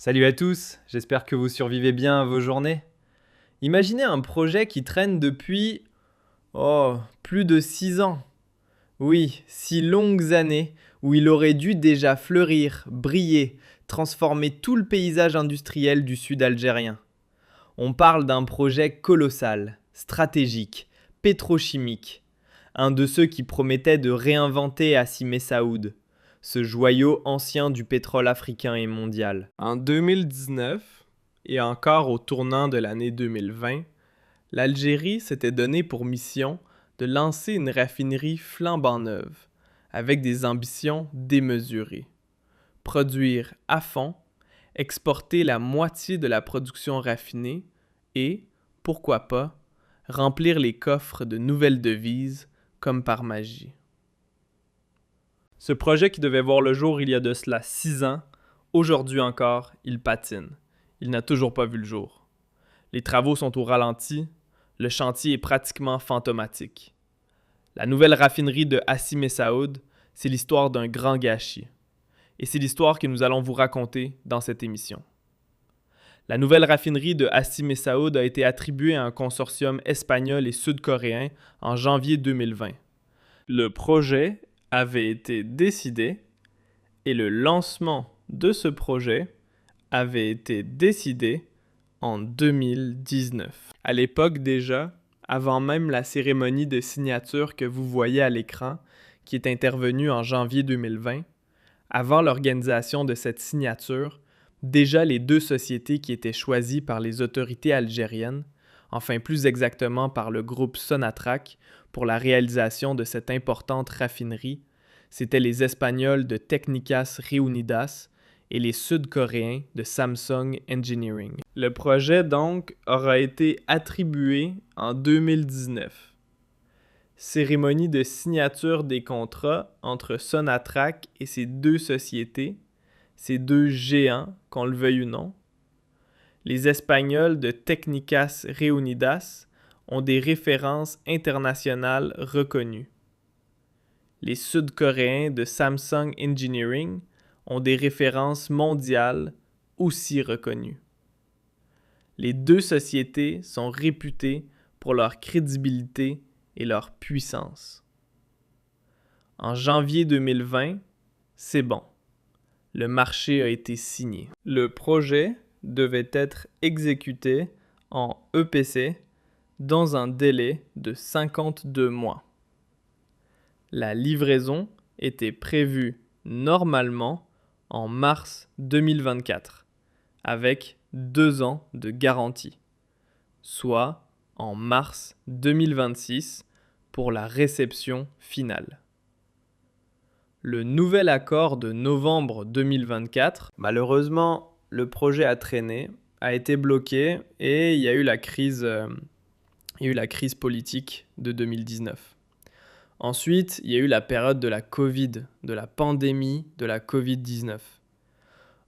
Salut à tous, j'espère que vous survivez bien à vos journées. Imaginez un projet qui traîne depuis, plus de 6 ans. Oui, 6 longues années où il aurait dû déjà fleurir, briller, transformer tout le paysage industriel du sud algérien. On parle d'un projet colossal, stratégique, pétrochimique. Un de ceux qui promettait de réinventer Hassi Messaoud, ce joyau ancien du pétrole africain et mondial. En 2019, et encore au tournant de l'année 2020, l'Algérie s'était donné pour mission de lancer une raffinerie flambant neuve, avec des ambitions démesurées. Produire à fond, exporter la moitié de la production raffinée et, pourquoi pas, remplir les coffres de nouvelles devises comme par magie. Ce projet qui devait voir le jour il y a de cela 6 ans, aujourd'hui encore, il patine. Il n'a toujours pas vu le jour. Les travaux sont au ralenti, le chantier est pratiquement fantomatique. La nouvelle raffinerie de Hassi Messaoud, c'est l'histoire d'un grand gâchis. Et c'est l'histoire que nous allons vous raconter dans cette émission. La nouvelle raffinerie de Hassi Messaoud a été attribuée à un consortium espagnol et sud-coréen en janvier 2020. Le projet avait été décidé et le lancement de ce projet avait été décidé en 2019. À l'époque déjà, avant même la cérémonie de signature que vous voyez à l'écran, qui est intervenue en janvier 2020, avant l'organisation de cette signature, déjà les deux sociétés qui étaient choisies par les autorités algériennes, enfin plus exactement par le groupe Sonatrach, pour la réalisation de cette importante raffinerie, c'étaient les Espagnols de Técnicas Reunidas et les Sud-Coréens de Samsung Engineering. Le projet donc aura été attribué en 2019. Cérémonie de signature des contrats entre Sonatrach et ces deux sociétés, ces deux géants, qu'on le veuille ou non. Les Espagnols de Técnicas Reunidas ont des références internationales reconnues. Les Sud-Coréens de Samsung Engineering ont des références mondiales aussi reconnues. Les deux sociétés sont réputées pour leur crédibilité et leur puissance. En janvier 2020, c'est bon. Le marché a été signé. Le projet devait être exécuté en EPC dans un délai de 52 mois. La livraison était prévue normalement en mars 2024, avec 2 ans de garantie, soit en mars 2026 pour la réception finale. Le nouvel accord de novembre 2024, malheureusement, le projet a traîné, a été bloqué et il y a eu la crise politique de 2019. Ensuite, il y a eu la période de la Covid, de la pandémie de la Covid-19.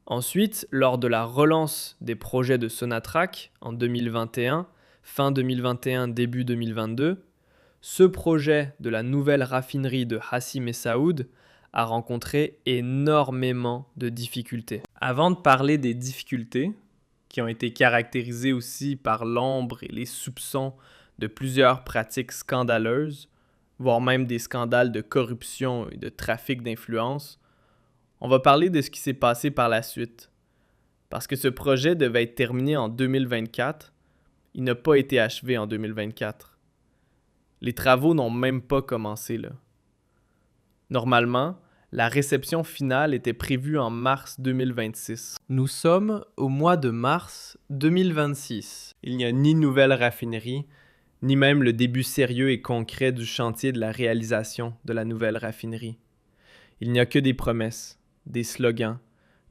Ensuite, lors de la relance des projets de Sonatrach en 2021, fin 2021, début 2022, ce projet de la nouvelle raffinerie de Hassi Messaoud a rencontré énormément de difficultés. Avant de parler des difficultés, qui ont été caractérisées aussi par l'ombre et les soupçons de plusieurs pratiques scandaleuses, voire même des scandales de corruption et de trafic d'influence, on va parler de ce qui s'est passé par la suite. Parce que ce projet devait être terminé en 2024, il n'a pas été achevé en 2024. Les travaux n'ont même pas commencé là. Normalement, la réception finale était prévue en mars 2026. Nous sommes au mois de mars 2026. Il n'y a ni nouvelle raffinerie, ni même le début sérieux et concret du chantier de la réalisation de la nouvelle raffinerie. Il n'y a que des promesses, des slogans,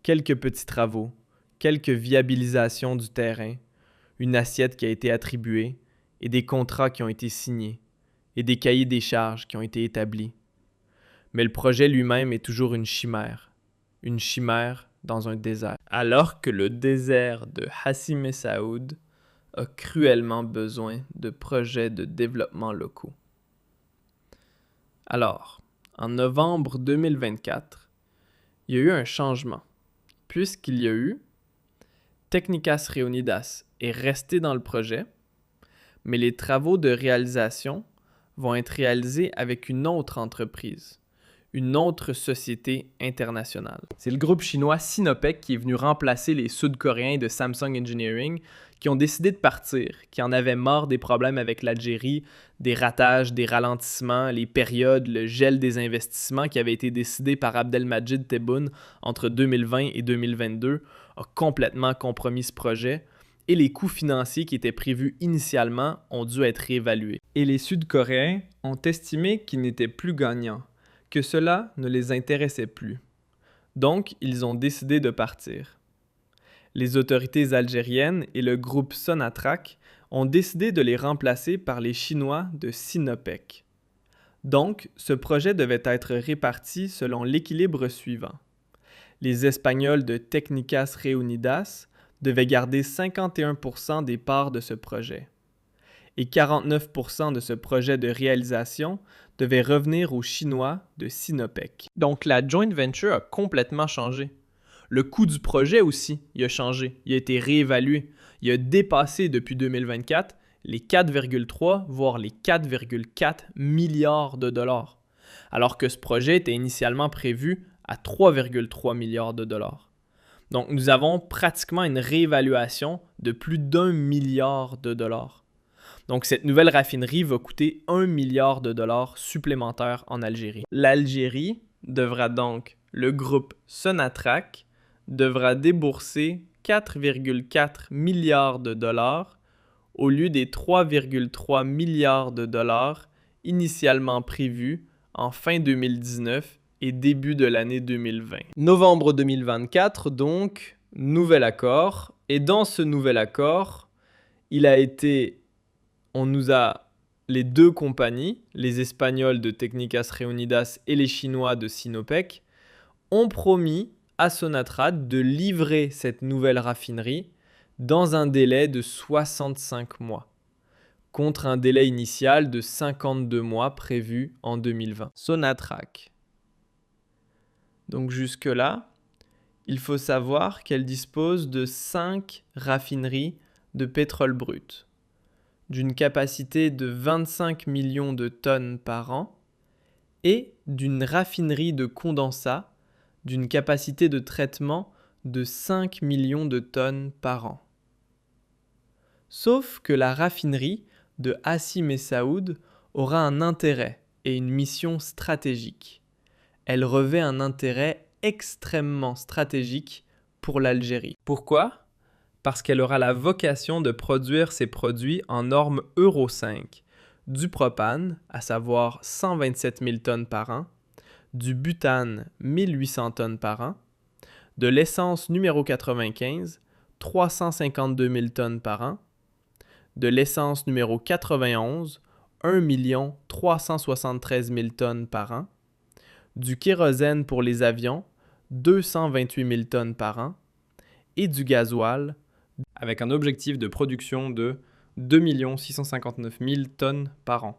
quelques petits travaux, quelques viabilisations du terrain, une assiette qui a été attribuée et des contrats qui ont été signés et des cahiers des charges qui ont été établis. Mais le projet lui-même est toujours une chimère dans un désert. Alors que le désert de Hassi Messaoud a cruellement besoin de projets de développement locaux. Alors, en novembre 2024, il y a eu un changement, puisqu'il y a eu Técnicas Reunidas est resté dans le projet, mais les travaux de réalisation vont être réalisés avec une autre entreprise, une autre société internationale. C'est le groupe chinois Sinopec qui est venu remplacer les Sud-Coréens de Samsung Engineering qui ont décidé de partir, qui en avaient marre des problèmes avec l'Algérie, des ratages, des ralentissements, les périodes, le gel des investissements qui avait été décidé par Abdelmajid Tebboune entre 2020 et 2022 a complètement compromis ce projet et les coûts financiers qui étaient prévus initialement ont dû être réévalués. Et les Sud-Coréens ont estimé qu'ils n'étaient plus gagnants, que cela ne les intéressait plus. Donc, ils ont décidé de partir. Les autorités algériennes et le groupe Sonatrach ont décidé de les remplacer par les Chinois de Sinopec. Donc, ce projet devait être réparti selon l'équilibre suivant. Les Espagnols de Técnicas Reunidas devaient garder 51% des parts de ce projet. Et 49% de ce projet de réalisation devait revenir aux Chinois de Sinopec. Donc la joint venture a complètement changé. Le coût du projet aussi, il a changé, il a été réévalué. Il a dépassé depuis 2024 les 4,3 voire les 4,4 milliards de dollars, alors que ce projet était initialement prévu à 3,3 milliards de dollars. Donc nous avons pratiquement une réévaluation de plus d'1 milliard de dollars. Donc cette nouvelle raffinerie va coûter 1 milliard de dollars supplémentaires en Algérie. L'Algérie devra donc, le groupe Sonatrach, devra débourser 4,4 milliards de dollars au lieu des 3,3 milliards de dollars initialement prévus en fin 2019 et début de l'année 2020. Novembre 2024, donc, nouvel accord. Et dans ce nouvel accord, on nous a les deux compagnies, les Espagnols de Técnicas Reunidas et les Chinois de Sinopec, ont promis à Sonatrach de livrer cette nouvelle raffinerie dans un délai de 65 mois, contre un délai initial de 52 mois prévu en 2020. Sonatrach. Donc jusque-là, il faut savoir qu'elle dispose de 5 raffineries de pétrole brut, d'une capacité de 25 millions de tonnes par an et d'une raffinerie de condensat d'une capacité de traitement de 5 millions de tonnes par an. Sauf que la raffinerie de Hassi Messaoud aura un intérêt et une mission stratégique. Elle revêt un intérêt extrêmement stratégique pour l'Algérie. Pourquoi ? Parce qu'elle aura la vocation de produire ses produits en norme Euro 5, du propane, à savoir 127 000 tonnes par an, du butane, 1800 tonnes par an, de l'essence numéro 95, 352 000 tonnes par an, de l'essence numéro 91, 1 373 000 tonnes par an, du kérosène pour les avions, 228 000 tonnes par an, et du gasoil, avec un objectif de production de 2 659 000 tonnes par an,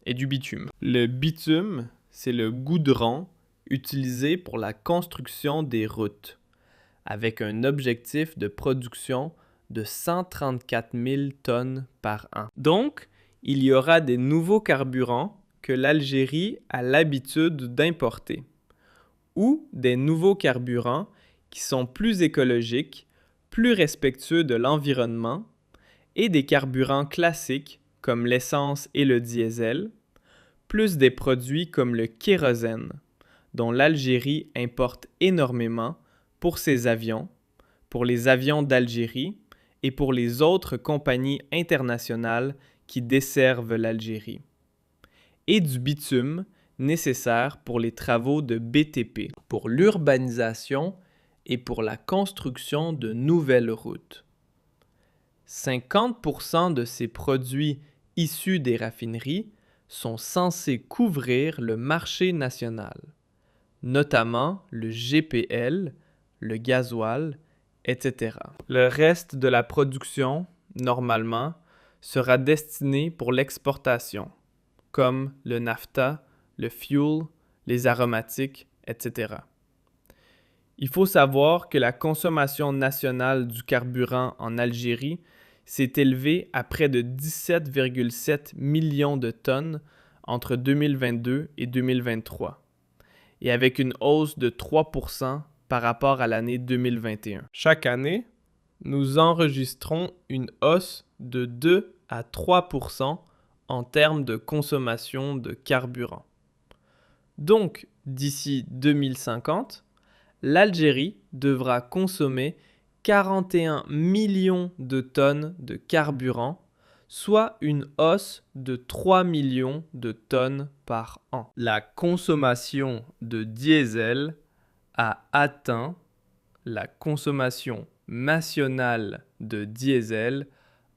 et du bitume. Le bitume, c'est le goudron utilisé pour la construction des routes, avec un objectif de production de 134 000 tonnes par an. Donc, il y aura des nouveaux carburants que l'Algérie a l'habitude d'importer, ou des nouveaux carburants qui sont plus écologiques, plus respectueux de l'environnement, et des carburants classiques comme l'essence et le diesel, plus des produits comme le kérosène, dont l'Algérie importe énormément pour ses avions, pour les avions d'Algérie et pour les autres compagnies internationales qui desservent l'Algérie, et du bitume nécessaire pour les travaux de BTP, pour l'urbanisation et pour la construction de nouvelles routes. 50% de ces produits issus des raffineries sont censés couvrir le marché national, notamment le GPL, le gasoil, etc. Le reste de la production, normalement, sera destiné pour l'exportation, comme le naphtha, le fuel, les aromatiques, etc. Il faut savoir que la consommation nationale du carburant en Algérie s'est élevée à près de 17,7 millions de tonnes entre 2022 et 2023, et avec une hausse de 3% par rapport à l'année 2021. Chaque année, nous enregistrons une hausse de 2 à 3% en termes de consommation de carburant. Donc, d'ici 2050, l'Algérie devra consommer 41 millions de tonnes de carburant, soit une hausse de 3 millions de tonnes par an. La consommation de diesel a atteint la consommation nationale de diesel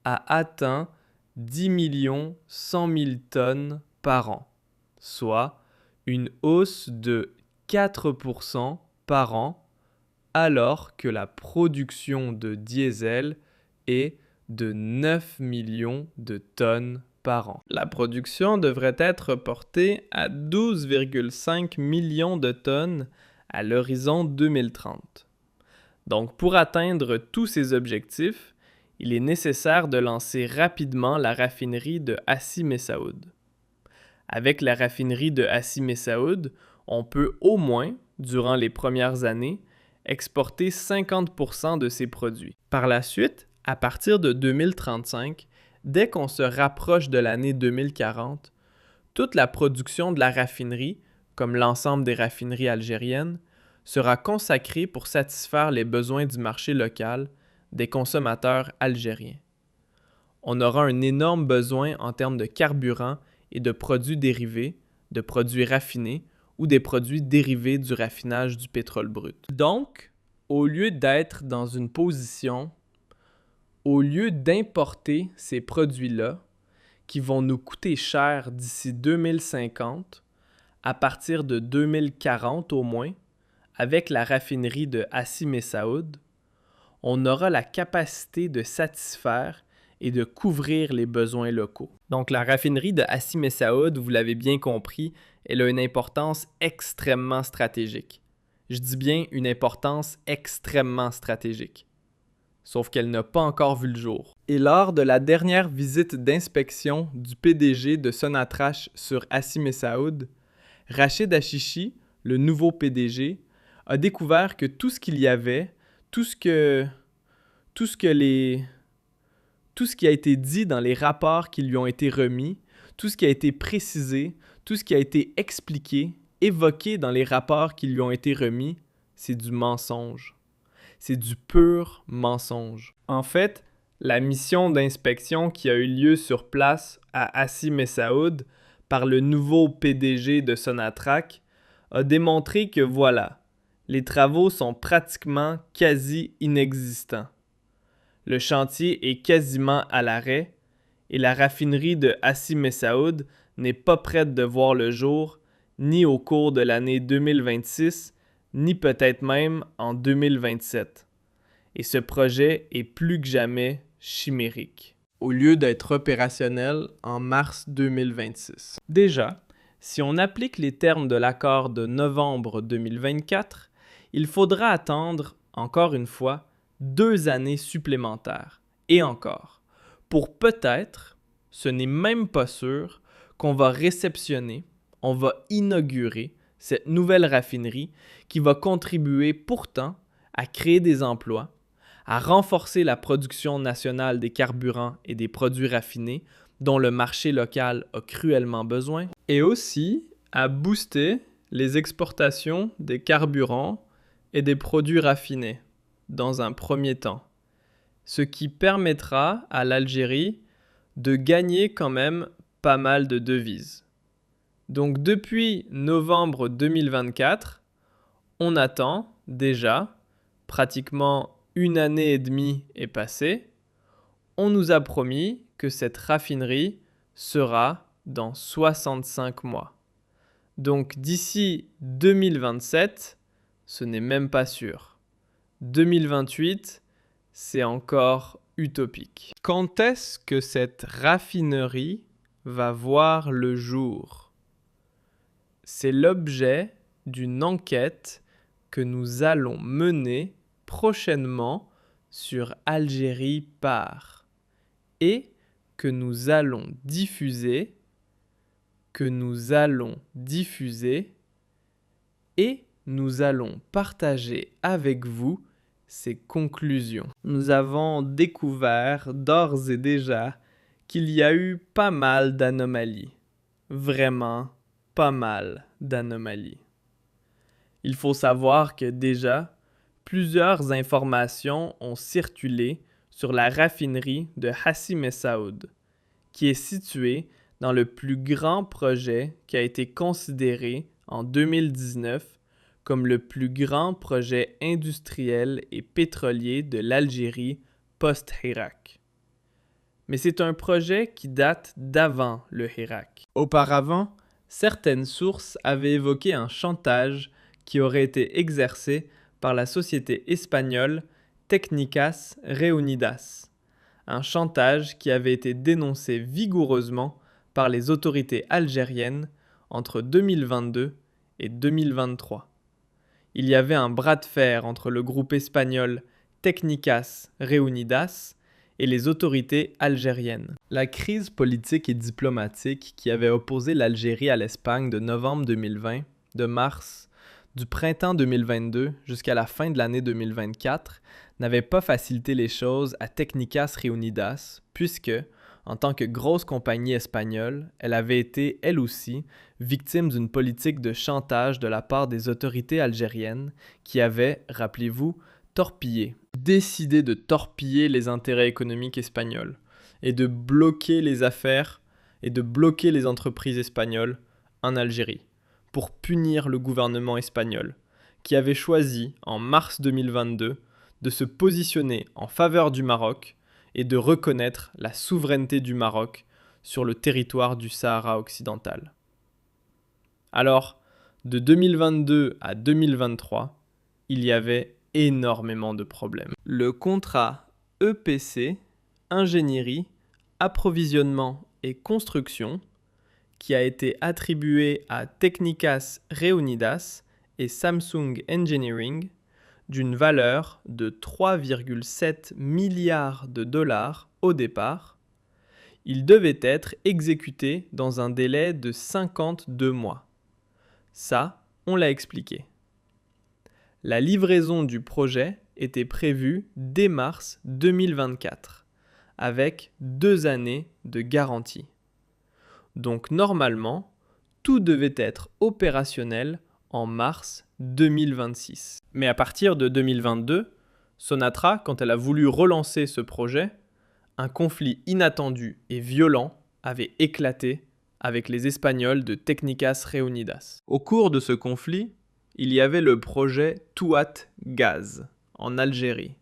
a atteint 10 100 000 tonnes par an, soit une hausse de 4% par an, alors que la production de diesel est de 9 millions de tonnes par an. La production devrait être portée à 12,5 millions de tonnes à l'horizon 2030. Donc, pour atteindre tous ces objectifs, il est nécessaire de lancer rapidement la raffinerie de Hassi Messaoud. Avec la raffinerie de Hassi Messaoud, on peut au moins, durant les premières années, exporter 50% de ses produits. Par la suite, à partir de 2035, dès qu'on se rapproche de l'année 2040, toute la production de la raffinerie, comme l'ensemble des raffineries algériennes, sera consacrée pour satisfaire les besoins du marché local des consommateurs algériens. On aura un énorme besoin en termes de carburant et de produits dérivés, de produits raffinés ou des produits dérivés du raffinage du pétrole brut. Donc, au lieu d'importer ces produits-là, qui vont nous coûter cher d'ici 2050, à partir de 2040 au moins, avec la raffinerie de Hassi Messaoud, on aura la capacité de satisfaire et de couvrir les besoins locaux. Donc la raffinerie de Hassi Messaoud, vous l'avez bien compris, elle a une importance extrêmement stratégique. Je dis bien une importance extrêmement stratégique. Sauf qu'elle n'a pas encore vu le jour. Et lors de la dernière visite d'inspection du PDG de Sonatrach sur Hassi Messaoud, Rachid Achichi, le nouveau PDG, a découvert que tout ce qu'il y avait, tout ce qui a été dit dans les rapports qui lui ont été remis, tout ce qui a été précisé, tout ce qui a été expliqué, évoqué dans les rapports qui lui ont été remis, c'est du mensonge. C'est du pur mensonge. En fait, la mission d'inspection qui a eu lieu sur place à Hassi Messaoud par le nouveau PDG de Sonatrach a démontré que voilà, les travaux sont pratiquement quasi inexistants. Le chantier est quasiment à l'arrêt et la raffinerie de Hassi Messaoud n'est pas prête de voir le jour ni au cours de l'année 2026, ni peut-être même en 2027. Et ce projet est plus que jamais chimérique, au lieu d'être opérationnel en mars 2026. Déjà, si on applique les termes de l'accord de novembre 2024, il faudra attendre, encore une fois, 2 années supplémentaires. Et encore, pour peut-être, ce n'est même pas sûr, qu'on va réceptionner, on va inaugurer cette nouvelle raffinerie qui va contribuer pourtant à créer des emplois, à renforcer la production nationale des carburants et des produits raffinés dont le marché local a cruellement besoin, et aussi à booster les exportations des carburants et des produits raffinés dans un premier temps, ce qui permettra à l'Algérie de gagner quand même pas mal de devises. Donc depuis novembre 2024, on attend déjà, pratiquement 1 année et demie est passée, on nous a promis que cette raffinerie sera dans 65 mois. Donc d'ici 2027, ce n'est même pas sûr. 2028, c'est encore utopique. Quand est-ce que cette raffinerie va voir le jour? C'est l'objet d'une enquête que nous allons mener prochainement sur Algérie Part et que nous allons diffuser et nous allons partager avec vous ses conclusions. Nous avons découvert d'ores et déjà qu'il y a eu pas mal d'anomalies. Vraiment pas mal d'anomalies. Il faut savoir que déjà, plusieurs informations ont circulé sur la raffinerie de Hassi Messaoud, qui est située dans le plus grand projet qui a été considéré en 2019 comme le plus grand projet industriel et pétrolier de l'Algérie post-Hirak. Mais c'est un projet qui date d'avant le Hirak. Auparavant, certaines sources avaient évoqué un chantage qui aurait été exercé par la société espagnole Técnicas Reunidas, un chantage qui avait été dénoncé vigoureusement par les autorités algériennes entre 2022 et 2023. Il y avait un bras de fer entre le groupe espagnol Técnicas Reunidas et les autorités algériennes. La crise politique et diplomatique qui avait opposé l'Algérie à l'Espagne de novembre 2020, de mars, du printemps 2022 jusqu'à la fin de l'année 2024 n'avait pas facilité les choses à Técnicas Reunidas puisque, en tant que grosse compagnie espagnole, elle avait été, elle aussi, victime d'une politique de chantage de la part des autorités algériennes qui avaient, rappelez-vous, décidé de torpiller les intérêts économiques espagnols et de bloquer les affaires et de bloquer les entreprises espagnoles en Algérie pour punir le gouvernement espagnol qui avait choisi en mars 2022 de se positionner en faveur du Maroc et de reconnaître la souveraineté du Maroc sur le territoire du Sahara occidental. Alors, de 2022 à 2023, il y avait énormément de problèmes. Le contrat EPC, ingénierie, approvisionnement et construction, qui a été attribué à Técnicas Reunidas et Samsung Engineering, d'une valeur de 3,7 milliards de dollars au départ, il devait être exécuté dans un délai de 52 mois. Ça, on l'a expliqué. La livraison du projet était prévue dès mars 2024, avec 2 années de garantie. Donc normalement, tout devait être opérationnel en mars 2026. Mais à partir de 2022, Sonatra, quand elle a voulu relancer ce projet, un conflit inattendu et violent avait éclaté avec les Espagnols de Técnicas Reunidas. Au cours de ce conflit, il y avait le projet Touat Gaz en Algérie,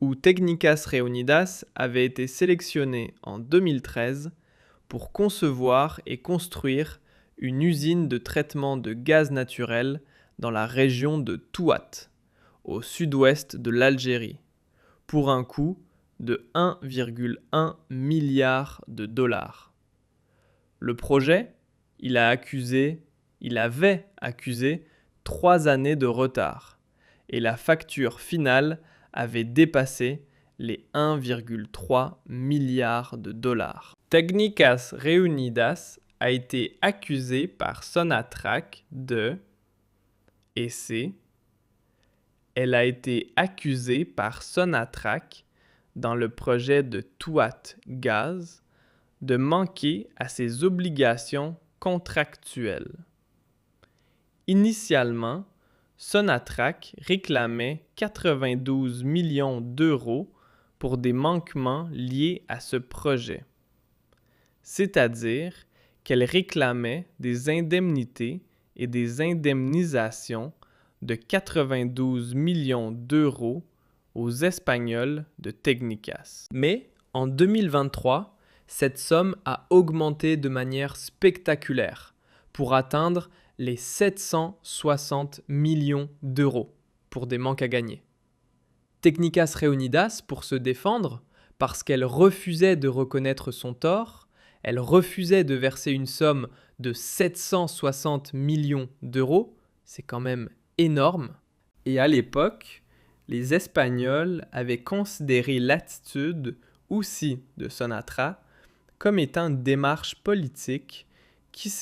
où Técnicas Reunidas avait été sélectionné en 2013 pour concevoir et construire une usine de traitement de gaz naturel dans la région de Touat, au sud-ouest de l'Algérie, pour un coût de 1,1 milliard de dollars. Le projet, il avait accusé 3 années de retard et la facture finale avait dépassé les 1,3 milliard de dollars. Técnicas Reunidas a été accusé par Sonatrach Elle a été accusée par Sonatrach dans le projet de Touat Gaz de manquer à ses obligations contractuelles. Initialement, Sonatrach réclamait 92 millions d'euros pour des manquements liés à ce projet. C'est-à-dire qu'elle réclamait des indemnités et des indemnisations de 92 millions d'euros aux Espagnols de Técnicas. Mais en 2023, cette somme a augmenté de manière spectaculaire pour atteindre les 760 millions d'euros pour des manques à gagner. Técnicas Reunidas, pour se défendre, parce qu'elle refusait de reconnaître son tort, elle refusait de verser une somme de 760 millions d'euros, c'est quand même énorme, Et à l'époque, les Espagnols avaient considéré l'attitude aussi de Sonatra comme étant une démarche politique qui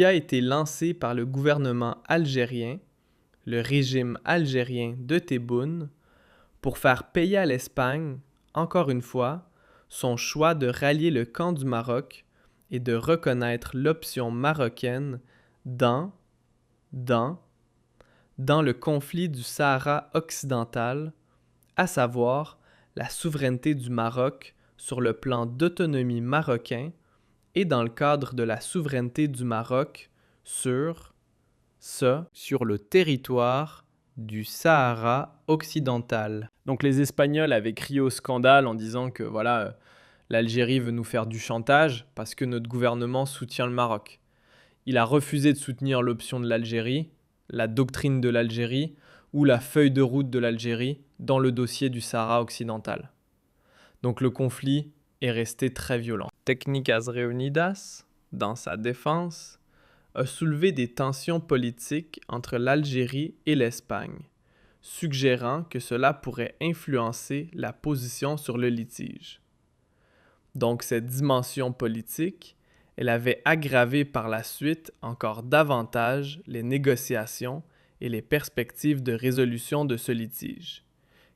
a été lancée par le gouvernement algérien, le régime algérien de Tebboune, pour faire payer à l'Espagne, encore une fois, son choix de rallier le camp du Maroc et de reconnaître l'option marocaine dans le conflit du Sahara occidental, à savoir la souveraineté du Maroc sur le plan d'autonomie marocain et dans le cadre de la souveraineté du Maroc sur le territoire du Sahara occidental. Donc les Espagnols avaient crié au scandale en disant que voilà, l'Algérie veut nous faire du chantage parce que notre gouvernement soutient le Maroc. Il a refusé de soutenir l'option de l'Algérie, la doctrine de l'Algérie ou la feuille de route de l'Algérie dans le dossier du Sahara occidental. Donc le conflit est resté très violent. Técnicas Reunidas, dans sa défense, a soulevé des tensions politiques entre l'Algérie et l'Espagne, suggérant que cela pourrait influencer la position sur le litige. Donc cette dimension politique, elle avait aggravé par la suite encore davantage les négociations et les perspectives de résolution de ce litige,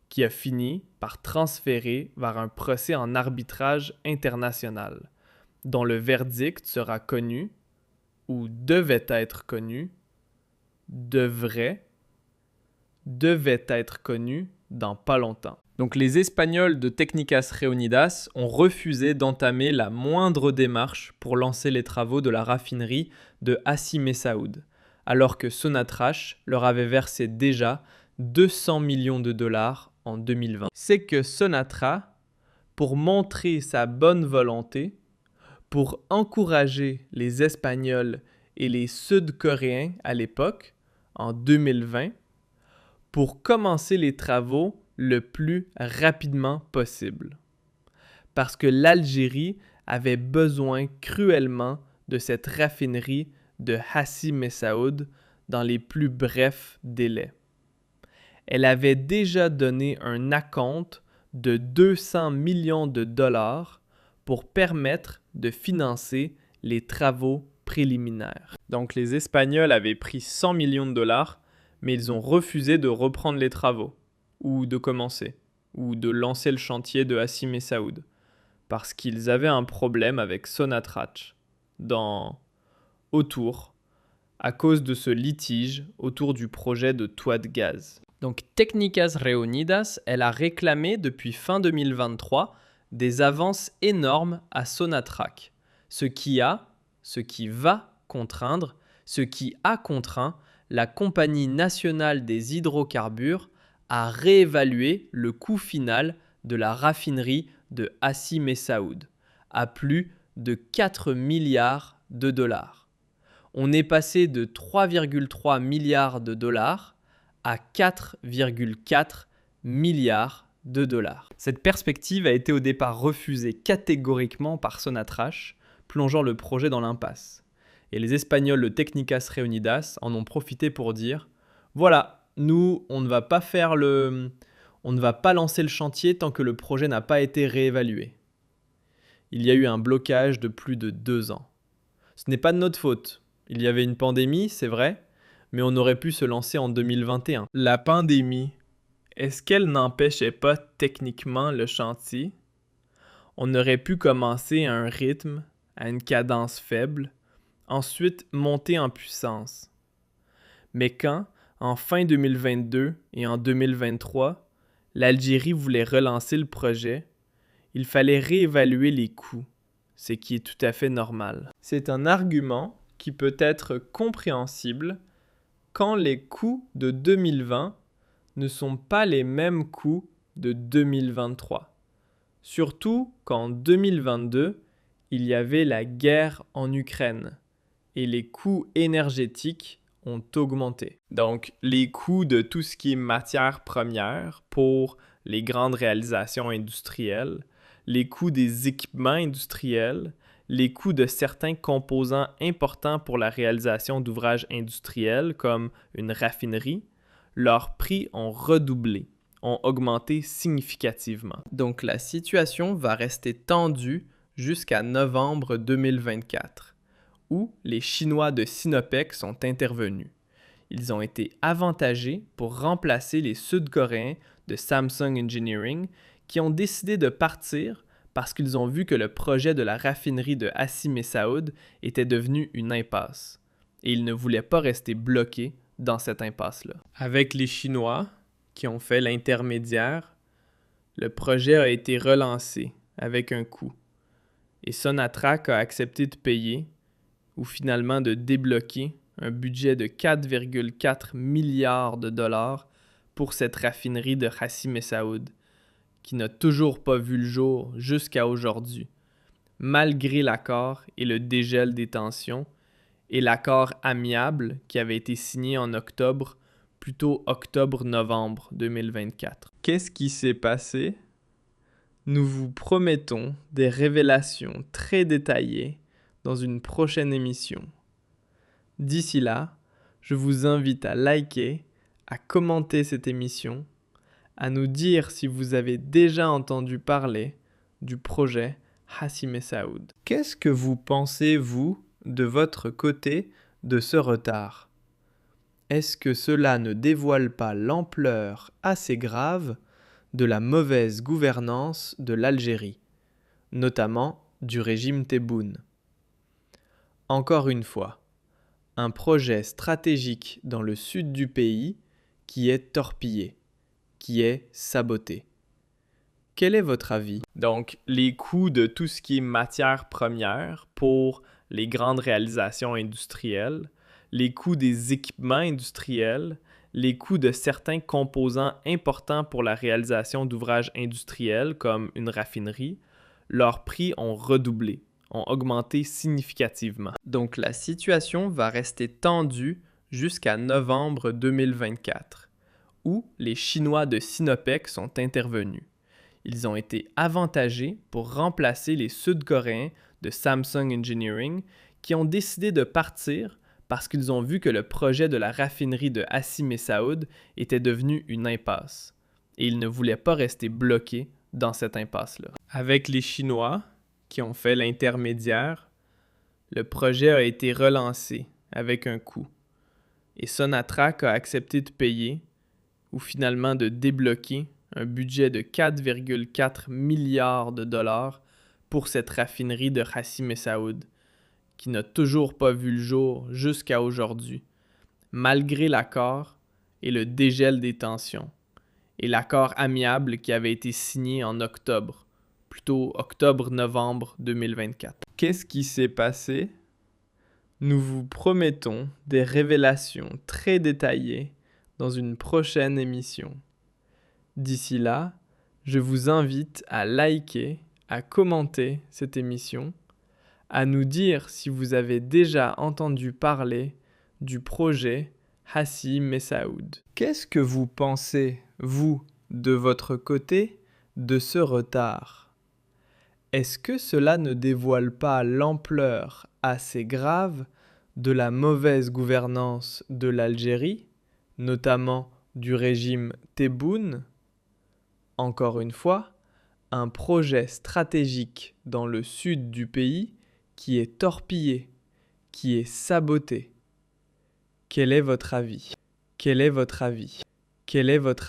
qui a fini par transférer vers un procès en arbitrage international, dont le verdict sera connu, ou devait être connu, devait être connu dans pas longtemps. Donc les Espagnols de Técnicas Reunidas ont refusé d'entamer la moindre démarche pour lancer les travaux de la raffinerie de Hassi Messaoud, alors que Sonatrach leur avait versé déjà 200 millions de dollars en 2020. C'est que Sonatra, pour montrer sa bonne volonté, pour encourager les Espagnols et les Sud-Coréens à l'époque, en 2020, pour commencer les travaux le plus rapidement possible. Parce que l'Algérie avait besoin cruellement de cette raffinerie de Hassi Messaoud dans les plus brefs délais. Elle avait déjà donné un acompte de 200 millions de dollars pour permettre de financer les travaux préliminaires. Donc les Espagnols avaient pris 100 millions de dollars, mais ils ont refusé de reprendre les travaux, ou de commencer, ou de lancer le chantier de Hassi Messaoud, parce qu'ils avaient un problème avec Sonatrach, à cause de ce litige autour du projet de toit de gaz. Donc Técnicas Reunidas, elle a réclamé depuis fin 2023 des avances énormes à Sonatrach, ce qui a contraint la Compagnie nationale des hydrocarbures à réévaluer le coût final de la raffinerie de Hassi Messaoud à plus de 4 milliards de dollars. On est passé de 3,3 milliards de dollars à 4,4 milliards de dollars. Cette perspective a été au départ refusée catégoriquement par Sonatrach, plongeant le projet dans l'impasse. Et les Espagnols de Técnicas Reunidas en ont profité pour dire « Voilà, nous, on ne va pas lancer le chantier tant que le projet n'a pas été réévalué. » Il y a eu un blocage de plus de 2 ans. Ce n'est pas de notre faute. Il y avait une pandémie, c'est vrai, mais on aurait pu se lancer en 2021. La pandémie, est-ce qu'elle n'empêchait pas techniquement le chantier? On aurait pu commencer à un rythme, à une cadence faible, ensuite monter en puissance. Mais quand, en fin 2022 et en 2023, l'Algérie voulait relancer le projet, il fallait réévaluer les coûts, ce qui est tout à fait normal. C'est un argument qui peut être compréhensible quand les coûts de 2020 ne sont pas les mêmes coûts de 2023. Surtout qu'en 2022, il y avait la guerre en Ukraine et les coûts énergétiques ont augmenté. Donc, les coûts de tout ce qui est matières premières pour les grandes réalisations industrielles, les coûts des équipements industriels, les coûts de certains composants importants pour la réalisation d'ouvrages industriels comme une raffinerie, leurs prix ont redoublé, ont augmenté significativement. Donc la situation va rester tendue jusqu'à novembre 2024, où les Chinois de Sinopec sont intervenus. Ils ont été avantagés pour remplacer les Sud-Coréens de Samsung Engineering qui ont décidé de partir parce qu'ils ont vu que le projet de la raffinerie de Hassi Messaoud était devenu une impasse. Et ils ne voulaient pas rester bloqués dans cette impasse-là. Avec les Chinois qui ont fait l'intermédiaire, le projet a été relancé avec un coût. Et Sonatrach a accepté de payer ou finalement de débloquer un budget de 4,4 milliards de dollars pour cette raffinerie de Hassi Messaoud, qui n'a toujours pas vu le jour jusqu'à aujourd'hui, malgré l'accord et le dégel des tensions, et l'accord amiable qui avait été signé en octobre, plutôt octobre-novembre 2024. Qu'est-ce qui s'est passé? Nous vous promettons des révélations très détaillées dans une prochaine émission. D'ici là, je vous invite à liker, à commenter cette émission, à nous dire si vous avez déjà entendu parler du projet Hassi Messaoud. Qu'est-ce que vous pensez, vous, de votre côté, de ce retard? Est-ce que cela ne dévoile pas l'ampleur assez grave de la mauvaise gouvernance de l'Algérie, notamment du régime Tebboune? Encore une fois, un projet stratégique dans le sud du pays qui est torpillé, qui est saboté. Quel est votre avis? Donc, les coûts de tout ce qui est matières premières pour les grandes réalisations industrielles, les coûts des équipements industriels, les coûts de certains composants importants pour la réalisation d'ouvrages industriels comme une raffinerie, leurs prix ont redoublé, ont augmenté significativement. Donc la situation va rester tendue jusqu'à novembre 2024, où les Chinois de Sinopec sont intervenus. Ils ont été avantagés pour remplacer les Sud-Coréens de Samsung Engineering qui ont décidé de partir parce qu'ils ont vu que le projet de la raffinerie de Hassi Messaoud était devenu une impasse. Et ils ne voulaient pas rester bloqués dans cette impasse-là. Avec les Chinois qui ont fait l'intermédiaire, le projet a été relancé avec un coût. Et Sonatrach a accepté de payer ou finalement de débloquer un budget de 4,4 milliards de dollars pour cette raffinerie de Hassi Messaoud, qui n'a toujours pas vu le jour jusqu'à aujourd'hui, malgré l'accord et le dégel des tensions, et l'accord amiable qui avait été signé en octobre, plutôt octobre-novembre 2024. Qu'est-ce qui s'est passé? Nous vous promettons des révélations très détaillées dans une prochaine émission. D'ici là, je vous invite à liker, à commenter cette émission, à nous dire si vous avez déjà entendu parler du projet Hassi Messaoud. Qu'est-ce que vous pensez, vous, de votre côté, de ce retard? Est-ce que cela ne dévoile pas l'ampleur assez grave de la mauvaise gouvernance de l'Algérie, notamment du régime Tebboune? Encore une fois, un projet stratégique dans le sud du pays qui est torpillé, qui est saboté. Quel est votre avis? Quel est votre avis? Quel est votre avis?